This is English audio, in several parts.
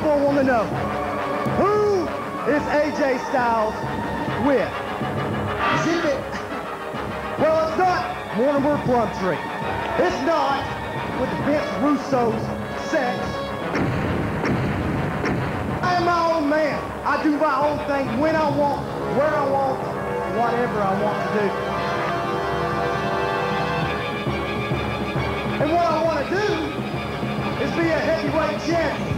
people want to know, who is AJ Styles with? Zip it. Well, it's not Mortimer Plumtree. It's not with Vince Russo's sex. I am my own man. I do my own thing when I want, where I want, whatever I want to do. And what I want to do is be a heavyweight champion.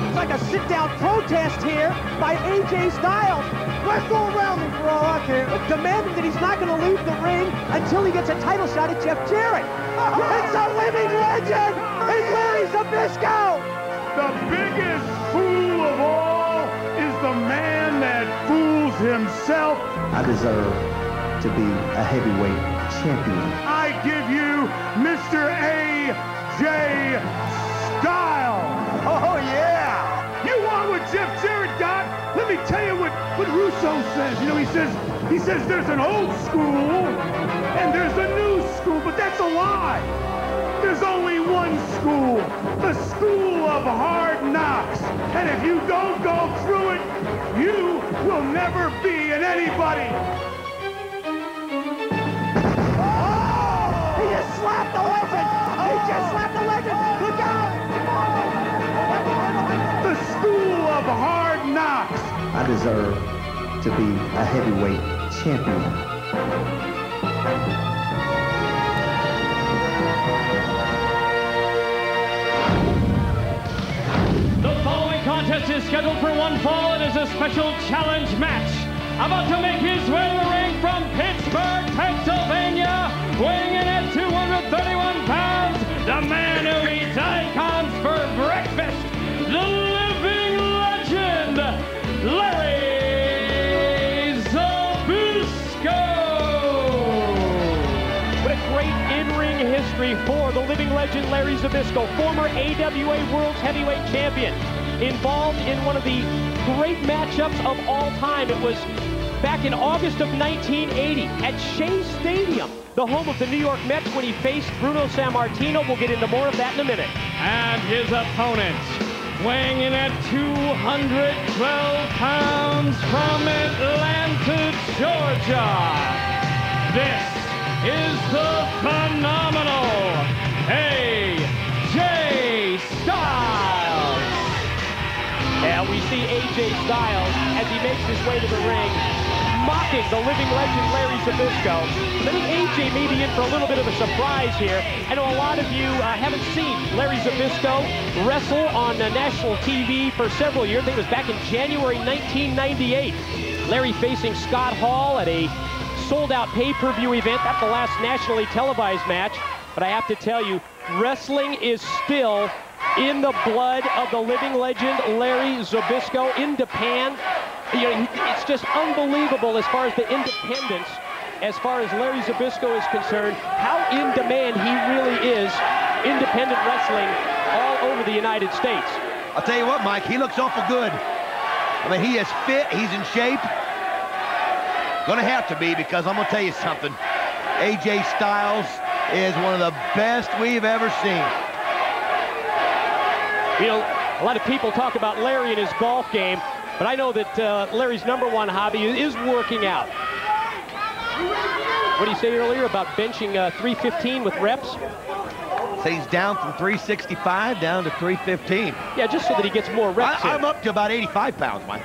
It's like a sit-down protest here by AJ Styles. Wrestle around me for all I care. Demanding that he's not going to leave the ring until he gets a title shot at Jeff Jarrett. It's a living legend! It's Larry Zbyszko! The biggest fool of all is the man that fools himself. I deserve to be a heavyweight champion. I give you Mr. AJ Styles. Oh, yeah! You want what Jeff Jarrett got? Let me tell you what Russo says. You know, he says there's an old school and there's a new school, but that's a lie. There's only one school, the school of hard knocks. And if you don't go through it, you will never be an anybody. He just slapped the legend! He just slapped the legend! Look out! The school of hard knocks. I deserve to be a heavyweight champion. The following contest is scheduled for one fall and is a special challenge match. About to make his way to the ring from Pittsburgh, Pennsylvania, weighing in at 231 pounds, the man who eats icons for breakfast, the living legend, Larry Zbyszko. What a great in-ring history for the living legend Larry Zbyszko, former AWA World Heavyweight Champion, involved in one of the great matchups of all time. It was back in August of 1980 at Shea Stadium, the home of the New York Mets, when he faced Bruno Sammartino. We'll get into more of that in a minute. And his opponent, weighing in at 212 pounds from Atlanta, Georgia. This is the phenomenal AJ Styles. And we see AJ Styles as he makes his way to the ring, mocking the living legend Larry Zbyszko. I think AJ may be in for a little bit of a surprise here. I know a lot of you haven't seen Larry Zbyszko wrestle on national TV for several years. I think it was back in January 1998. Larry facing Scott Hall at a sold-out pay-per-view event. That's the last nationally televised match. But I have to tell you, wrestling is still in the blood of the living legend Larry Zbyszko in Japan. You know, it's just unbelievable as far as the independence, as far as Larry Zbyszko is concerned, how in demand he really is, independent wrestling all over the United States. I'll tell you what, Mike, he looks awful good. I mean, he is fit, he's in shape. Gonna have to be, because I'm gonna tell you something. AJ Styles is one of the best we've ever seen. You know, a lot of people talk about Larry and his golf game, but I know that Larry's #1 hobby is working out. What did you say earlier about benching 315 with reps? So he's down from 365 down to 315. Yeah, just so that he gets more reps. I'm up to about 85 pounds, Mike.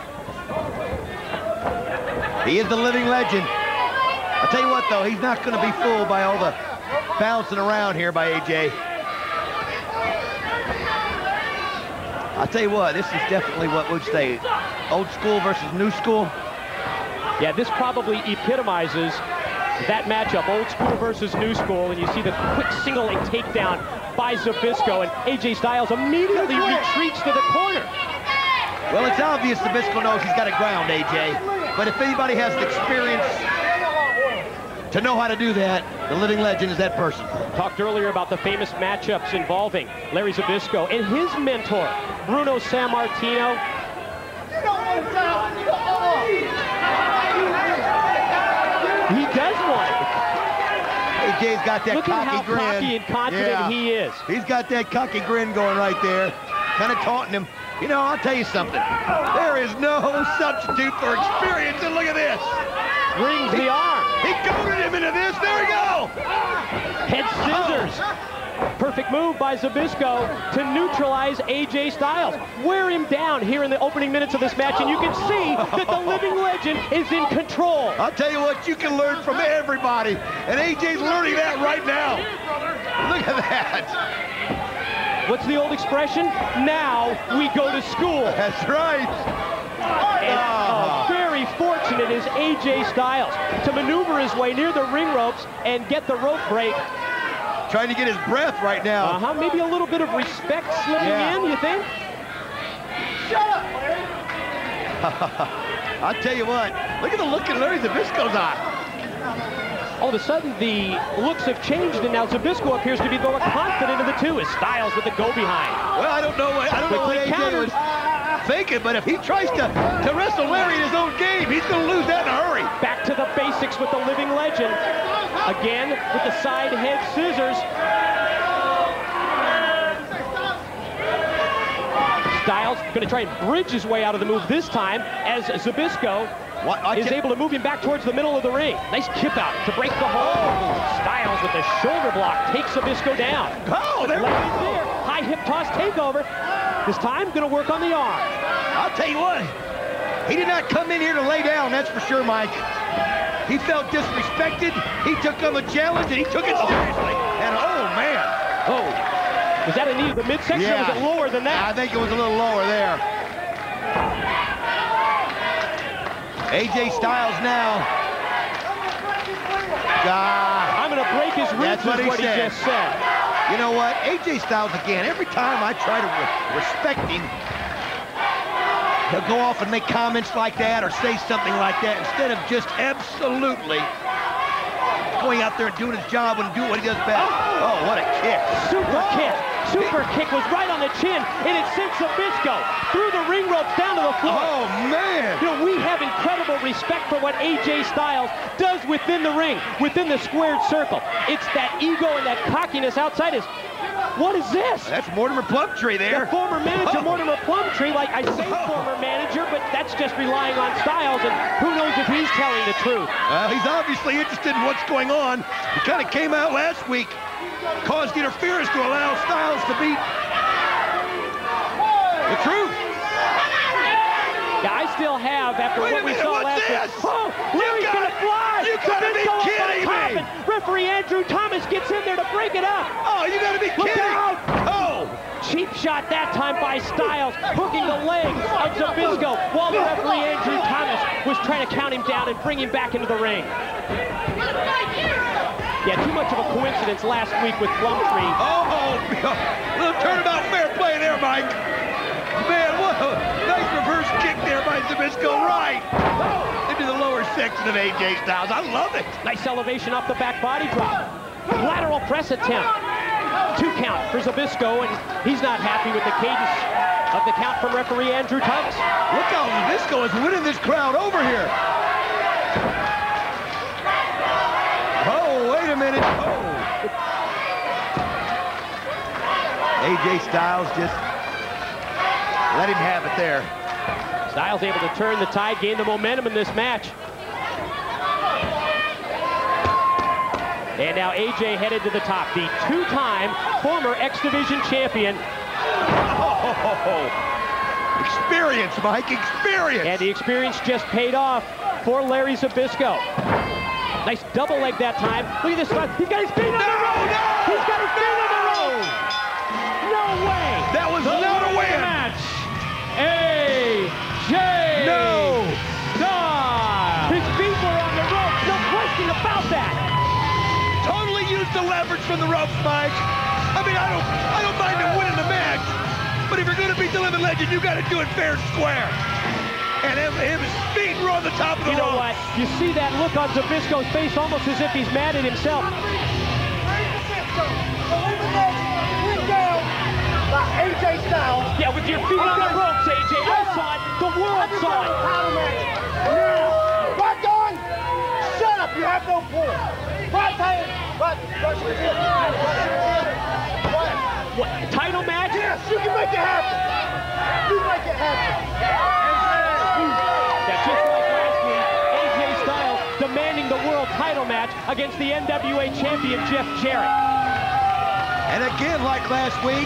He is the living legend. I'll tell you what, though, he's not going to be fooled by all the bouncing around here by AJ. I'll tell you what, this is definitely what we'd say, old school versus new school. Yeah, this probably epitomizes that matchup, old school versus new school, and you see the quick single leg takedown by Zbyszko, and AJ Styles immediately retreats to the corner. Well, it's obvious Zbyszko knows he's got to ground AJ, but if anybody has the experience to know how to do that, the living legend is that person. Talked earlier about the famous matchups involving Larry Zbyszko and his mentor, Bruno Sammartino. He does one. AJ's got that Look cocky at how grin. cocky and confident he is. He's got that cocky grin going right there, kind of taunting him. You know, I'll tell you something. There is no substitute for experience, and look at this. Rings the arm. He goaded him into this. There we go. Head scissors. Perfect move by Zbyszko to neutralize AJ Styles. Wear him down here in the opening minutes of this match, and you can see that the living legend is in control. I'll tell you what, you can learn from everybody, and AJ's learning that right now. Look at that. What's the old expression? Now we go to school. That's right. And very fortunate is AJ Styles to maneuver his way near the ring ropes and get the rope break. Trying to get his breath right now. Maybe a little bit of respect slipping in, you think? Shut up, Larry. I'll tell you what, look at the look in Larry Zbyszko's eye. All of a sudden, the looks have changed, and now Zbyszko appears to be the more confident of the two as Styles with the go-behind. Well, I don't know what AJ was thinking, but if he tries to wrestle Larry in his own game, he's going to lose that in a hurry. Back to the basics with the living legend. Again, with the side head scissors. Styles going to try and bridge his way out of the move this time as Zbyszko is able to move him back towards the middle of the ring. Nice kick out to break the hold. Styles with the shoulder block takes Zbyszko down. Oh, there. High hip toss takeover. This time going to work on the arm. I'll tell you what, he did not come in here to lay down, that's for sure, Mike. He felt disrespected. He took on the challenge, and he took it seriously. And oh, man. Oh, was that a knee to the midsection, or was it lower than that? I think it was a little lower there. AJ Styles now. I'm going to break his ribs, that's what he just said. You know what? AJ Styles, again, every time I try to respect him, he'll go off and make comments like that or say something like that instead of just absolutely going out there and doing his job and doing what he does best. Oh, what a kick. Super kick. Super kick was right on the chin, and it sent Zbyszko through the ring ropes down to the floor. Oh, man. You know, we have incredible respect for what AJ Styles does within the ring, within the squared circle. It's that ego and that cockiness outside his... What is this? That's Mortimer Plumtree there. The former manager, Mortimer Plumtree, like I say former manager, but that's just relying on Styles, and who knows if he's telling the truth. Well, he's obviously interested in what's going on. He kind of came out last week, caused interference to allow Styles to beat the truth. Yeah, I still have, after what we saw last week. Oh, Larry's going to fly! You gotta be kidding me! Referee Andrew Thomas gets in there to break it up. Oh, you gotta be Look kidding! out! Oh! Cheap shot that time by Styles, hooking the legs of Zbyszko while the referee Andrew Thomas was trying to count him down and bring him back into the ring. Yeah, too much of a coincidence last week with Plumtree. Oh, little turnabout fair play there, Mike. Man, what a nice reverse kick there by Zbyszko, right into the lower section of AJ Styles. I love it. Nice elevation off the back body drop. Lateral press attempt. 2 count for Zbyszko, and he's not happy with the cadence of the count from referee Andrew Thomas. Look how Zbyszko is winning this crowd over here. Oh, wait a minute. Oh. AJ Styles just let him have it there. Styles able to turn the tide, gain the momentum in this match. And now AJ headed to the top. The 2-time former X Division champion. Oh, experience, Mike, experience. And the experience just paid off for Larry Zbyszko. Nice double leg that time. Look at this spot. He's got his feet on the rope. No! He's got his feet on the rope. No way. That was not a win. Match. AJ. No. Styles. His feet were on the rope. No question about that. Totally used the leverage from the ropes, Mike. I mean, I don't mind him winning the match, but if you're going to beat the living legend, you got to do it fair and square. And his feet were on the top of the ropes. You know what? You see that look on Zbyszko's face, almost as if he's mad at himself. AJ Styles. Yeah, with your feet on the ropes, AJ. I saw it. The world saw it. Right, Don? Shut up. You have no pull. Right hand. What, title match? Yes, you can make it happen. You make Yeah, just like last week, AJ Styles demanding the world title match against the NWA champion, Jeff Jarrett. And again, like last week,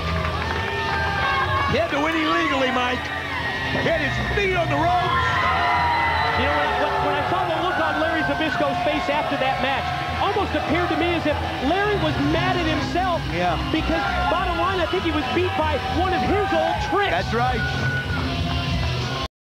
he had to win illegally, Mike. He had his feet on the ropes. You know, when I saw the look on Larry Zbyszko's face after that match, almost appeared to me as if Larry was mad at himself. Yeah. Because, bottom line, I think he was beat by one of his old tricks. That's right.